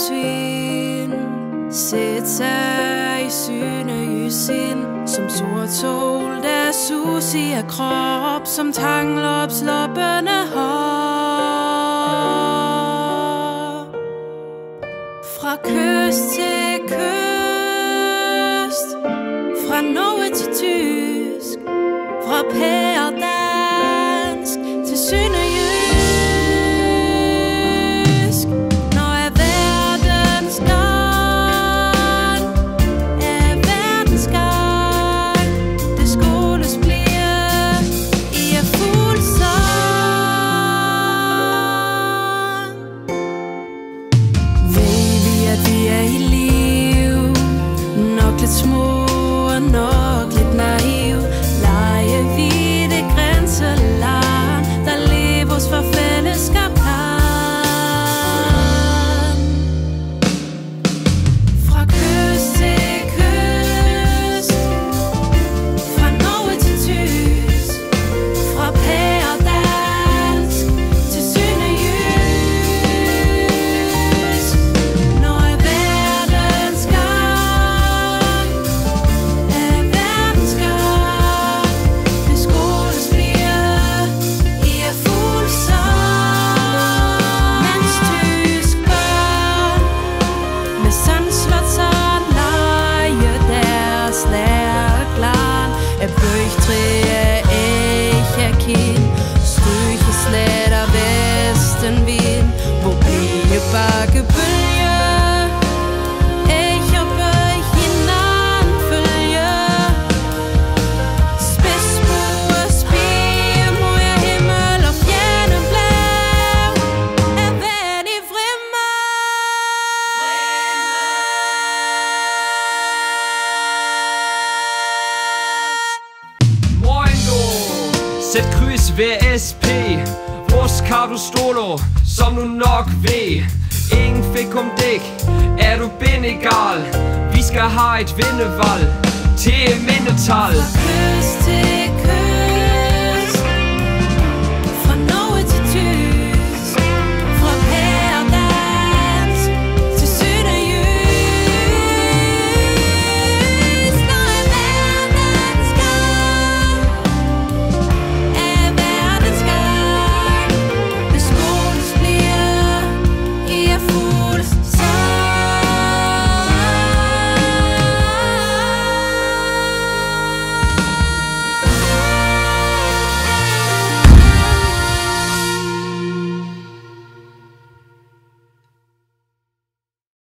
svin. Sæt sig i sønderjysk sind, som sort sol, der sus i af krop, som tanglopsloppende hår. Fra kyst til kyst, fra Norge til tysk, fra pærdansk til sønderjysk. Når er verdens gang, er verdens gang, det skoles bliver i er fuld sang. Ved vi, at vi er i liv, nok lidt små og nok lidt naiv. Leger vi det grænseland, der leves for fællesskab kan. Fra kyst til kyst, fra Norge til tysk, fra pærdansk til sønderjysk. Når er verdens gang, er verdens gang, det skoles bliver i er fuld sang. Mens tysk børn med sandslotseren leger deres lærerklan, er bøgtræ af ægjakin, støge sletter vestenvind, hvor blive bakke bølger, æg og bøg hinanden følger. Spidsbuer spire mod jer himmel og fjerne blæv, er vand i vrimmel. Moin du, sæt kryds ved SP. Vores kan du stolo, som du nok ved. Ingen fik om dæk, er du bindegal. Vi skal have et vindevalg til mindetal.